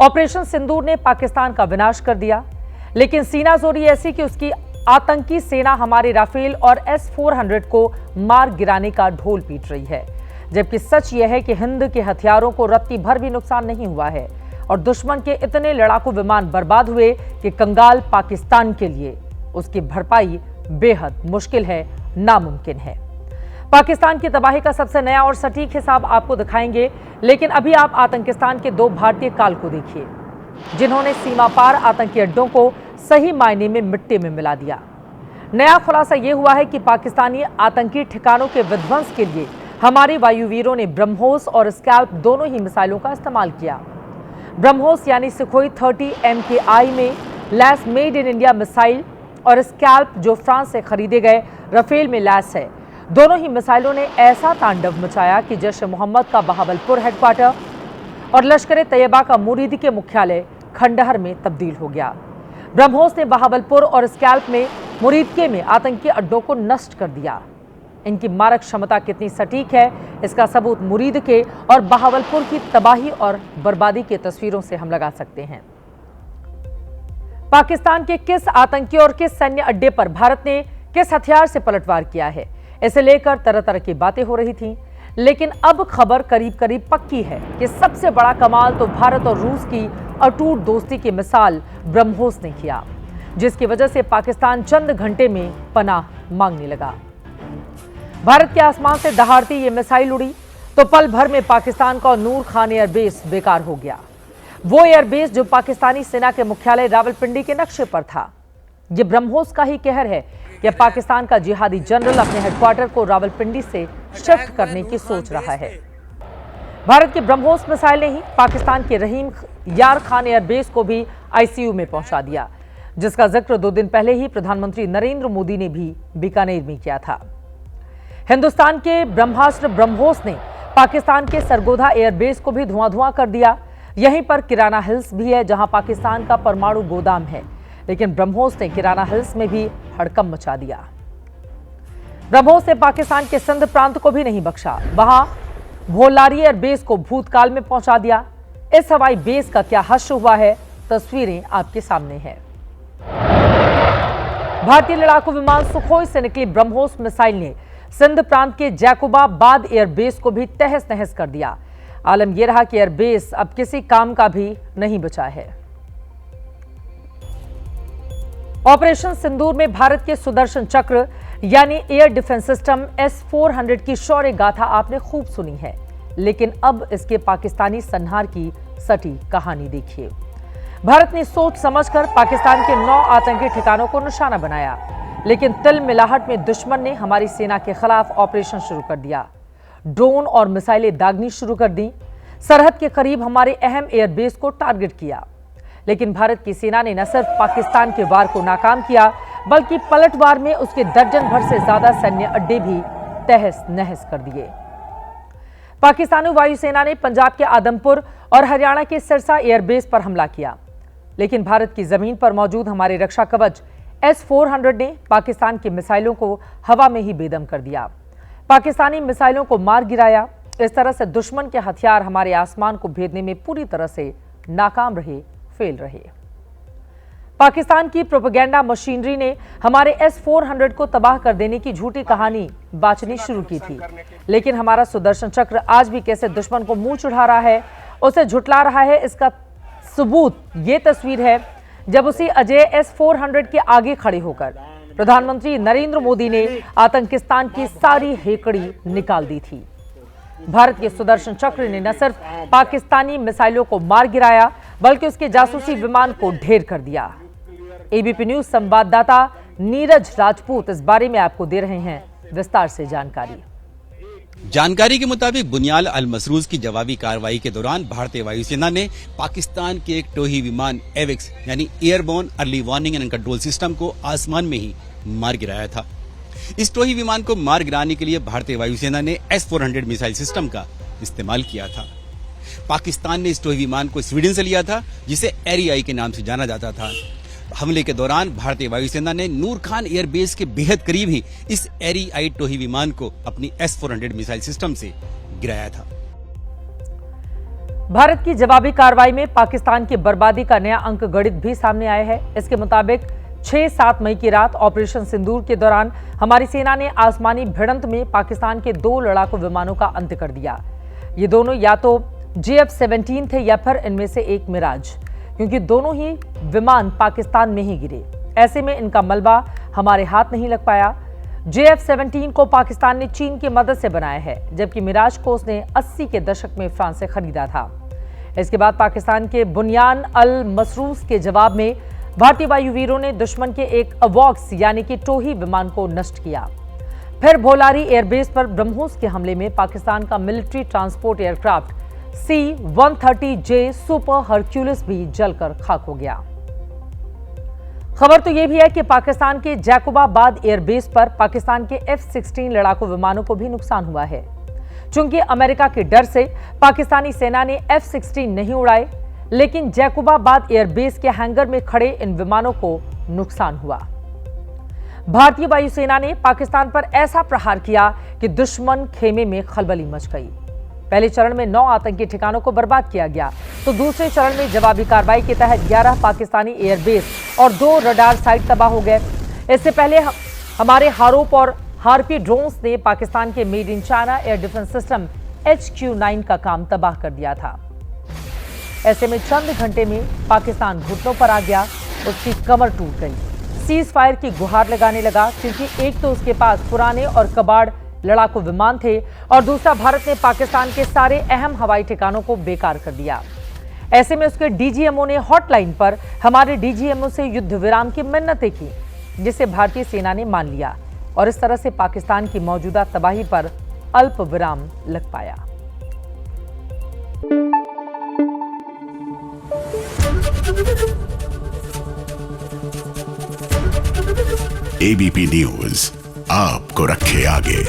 Operation सिंदूर ने पाकिस्तान का विनाश कर दिया, लेकिन सीनाजोरी ऐसी कि उसकी आतंकी सेना हमारे राफेल और S-400 को मार गिराने का ढोल पीट रही है। जबकि सच यह है कि हिंद के हथियारों को रत्ती भर भी नुकसान नहीं हुआ है और दुश्मन के इतने लड़ाकू विमान बर्बाद हुए कि कंगाल पाकिस्तान के लिए उसकी भरपाई बेहद मुश्किल है, नामुमकिन है। पाकिस्तान की तबाही का सबसे नया और सटीक हिसाब आपको दिखाएंगे, लेकिन अभी आप आतंकिस्तान के 2 भारतीय काल को देखिए, जिन्होंने सीमा पार आतंकी अड्डों को सही मायने में मिट्टी में मिला दिया। नया खुलासा यह हुआ है कि पाकिस्तानी आतंकी ठिकानों के विध्वंस के लिए हमारे वायुवीरों ने ब्रह्मोस और स्कैल्प दोनों ही मिसाइलों का इस्तेमाल किया। ब्रह्मोस यानी सुखोई 30 MKI में lace made in India missile और स्कैल्प जो फ्रांस से खरीदे गए राफेल में लैस है। दोनों ही मिसाइलों ने ऐसा तांडव मचाया कि जैश ए मोहम्मद का बहावलपुर हेडक्वार्टर और लश्कर तैयबा का मुरीद के मुख्यालय खंडहर में तब्दील हो गया। ब्रह्मोस ने बहावलपुर और स्कैल्प में मुरीदके में आतंकी अड्डों को नष्ट कर दिया। इनकी मारक क्षमता कितनी सटीक है, इसका सबूत मुरीदके और बहावलपुर की तबाही और बर्बादी की तस्वीरों से हम लगा सकते हैं। पाकिस्तान के किस आतंकी और किस सैन्य अड्डे पर भारत ने किस हथियार से पलटवार किया है, इसे लेकर तरह तरह की बातें हो रही थीं, लेकिन अब खबर करीब करीब पक्की है कि सबसे बड़ा कमाल तो भारत और रूस की अटूट दोस्ती की मिसाल ब्रह्मोस ने किया, जिसकी वजह से पाकिस्तान चंद घंटे में पनाह मांगने लगा। भारत के आसमान से दहाड़ती ये मिसाइल उड़ी तो पल भर में पाकिस्तान का नूर खान एयरबेस बेकार हो गया। वो एयरबेस जो पाकिस्तानी सेना के मुख्यालय रावलपिंडी के नक्शे पर था। ये ब्रह्मोस का ही कहर है कि पाकिस्तान का जिहादी जनरल अपने हेडक्वार्टर को रावलपिंडी से शिफ्ट करने की सोच रहा है। भारत के ब्रह्मोस मिसाइल ने ही पाकिस्तान के रहीम यार खान एयरबेस को भी ICU में पहुंचा दिया, जिसका जिक्र 2 दिन पहले ही प्रधानमंत्री नरेंद्र मोदी ने भी बीकानेर में किया था। हिंदुस्तान के ब्रह्मास्त्र ब्रह्मोस ने पाकिस्तान के सरगोधा एयरबेस को भी धुआं कर दिया। यहीं पर किराना हिल्स भी है, जहां पाकिस्तान का परमाणु गोदाम है, लेकिन ब्रह्मोस ने किराना हिल्स में भी हड़कंप मचा दिया। ब्रह्मोस ने पाकिस्तान के सिंध प्रांत को भी नहीं बख्शा, वहां भोलारी एयरबेस को भूतकाल में पहुंचा दिया। इस हवाई बेस का क्या हश्र हुआ है, तस्वीरें आपके सामने हैं। भारतीय लड़ाकू विमान सुखोई से निकली ब्रह्मोस मिसाइल ने सिंध प्रांत के जैकुबाबाद एयरबेस को भी तहस नहस कर दिया। आलम यह रहा कि एयरबेस अब किसी काम का भी नहीं बचा है। ऑपरेशन सिंदूर में भारत के सुदर्शन चक्र यानी एयर डिफेंस सिस्टम S-400 की शौर्य गाथा आपने खूब सुनी है, लेकिन अब इसके पाकिस्तानी संहार की सटीक कहानी देखिए। भारत ने सोच समझकर पाकिस्तान के 9 आतंकी ठिकानों को निशाना बनाया, लेकिन तिल मिलाहट में दुश्मन ने हमारी सेना के खिलाफ ऑपरेशन शुरू कर दिया। ड्रोन और मिसाइलें दागनी शुरू कर दी। सरहद के करीब हमारे अहम एयरबेस को टारगेट किया, लेकिन भारत की सेना ने न सिर्फ पाकिस्तान के वार को नाकाम किया, बल्कि पलटवार में उसके दर्जन भर से ज्यादा सैन्य अड्डे भी तहस नहस कर दिए। पाकिस्तानी वायुसेना ने पंजाब के आदमपुर और हरियाणा के सिरसा एयरबेस पर हमला किया, लेकिन भारत की जमीन पर मौजूद हमारे रक्षा कवच S-400 ने पाकिस्तान की मिसाइलों को हवा में ही बेदम कर दिया। पाकिस्तानी मिसाइलों को मार गिराया। इस तरह से दुश्मन के हथियार हमारे आसमान को भेदने में पूरी तरह से नाकाम रहे, फेल रहे। पाकिस्तान की प्रोपेगेंडा मशीनरी ने हमारे S-400 को तबाह कर देने की झूठी कहानी बांचनी शुरू की थी, लेकिन हमारा सुदर्शन चक्र आज भी कैसे दुश्मन को मुंह चढ़ा रहा है, उसे झुटला रहा है। इसका सबूत ये तस्वीर है, जब उसी अजय S-400 के आगे खड़े होकर प्रधानमंत्री नरेंद्र मोदी ने आतंकिस्तान की सारी हेकड़ी निकाल दी थी। भारत के सुदर्शन चक्र ने न सिर्फ पाकिस्तानी मिसाइलों को मार गिराया, बल्कि उसके जासूसी विमान को ढेर कर दिया। ABP न्यूज संवाददाता नीरज राजपूत इस बारे में आपको दे रहे हैं विस्तार से जानकारी के मुताबिक बुनियाल अल मसरूज की जवाबी कार्रवाई के दौरान भारतीय वायुसेना ने पाकिस्तान के एक टोही विमान एविक्स यानी airborne early warning and control system को आसमान में ही मार गिराया था। इस टोही विमान को मार गिराने के लिए भारतीय वायुसेना ने S-400 मिसाइल सिस्टम का इस्तेमाल किया था। पाकिस्तान ने इस टोही विमान को स्वीडन से लिया था, जिसे एरियाई के नाम से जाना जाता था। हमले के दौरान भारतीय वायुसेना ने नूर खान एयरबेस के बेहद करीब ही इस एरियाई टोही विमान को अपनी S-400 मिसाइल सिस्टम से गिराया था। भारत की जवाबी कार्रवाई में पाकिस्तान की बर्बादी का नया अंक गणित भी सामने आया है। इसके मुताबिक 6-7 मई की रात ऑपरेशन सिंदूर के दौरान हमारी सेना ने आसमानी भिड़ंत में पाकिस्तान के 2 लड़ाकू विमानों का अंत कर दिया। ये दोनों या तो JF-17 थे या फिर इनमें से एक मिराज, क्योंकि दोनों ही विमान पाकिस्तान में ही गिरे। ऐसे में इनका मलबा हमारे हाथ नहीं लग पाया। JF-17 को पाकिस्तान ने चीन की मदद से बनाया है, जबकि मिराज को उसने 80 के दशक में फ्रांस से खरीदा था। इसके बाद पाकिस्तान के बुनियान अल मसरूस के जवाब में भारतीय वायुवीरों ने दुश्मन के एक अवॉक्स यानी कि टोही विमान को नष्ट किया। फिर भोलारी एयरबेस पर ब्रह्मोस के हमले में पाकिस्तान का military transport aircraft C-130J super Hercules भी जलकर खाक हो गया। खबर तो यह भी है कि पाकिस्तान के जैकोबाबाद एयरबेस पर पाकिस्तान के F-16 लड़ाकू विमानों को भी नुकसान हुआ है। चूंकि अमेरिका के डर से पाकिस्तानी सेना ने F-16 नहीं उड़ाए, लेकिन जैकोबाबाद एयरबेस के हैंगर में खड़े इन विमानों को नुकसान हुआ। भारतीय वायुसेना ने पाकिस्तान पर ऐसा प्रहार किया कि दुश्मन खेमे में खलबली मच गई। पहले चरण में 9 आतंकी ठिकानों को बर्बाद किया गया, तो दूसरे चरण में जवाबी कार्रवाई के तहत 11 पाकिस्तानी एयरबेस और 2 रडार साइट तबाह हो गए। इससे पहले हमारे हारोप और हार्पी ड्रोन्स ने पाकिस्तान के made in China air defence system HQ-9 का काम तबाह कर दिया था। ऐसे में चंद घंटे में पाकिस्तान घुटनों पर आ गया, उसकी कमर टूट गई, सीज फायर की गुहार लगाने लगा, क्योंकि एक तो उसके पास पुराने और कबाड़ लड़ाकू विमान थे और दूसरा भारत ने पाकिस्तान के सारे अहम हवाई ठिकानों को बेकार कर दिया। ऐसे में उसके DGMO ने हॉटलाइन पर हमारे DGMO से युद्ध विराम की मिन्नतें की, जिसे भारतीय सेना ने मान लिया और इस तरह से पाकिस्तान की मौजूदा तबाही पर अल्प विराम लग पाया। ABP न्यूज आपको रखे आगे।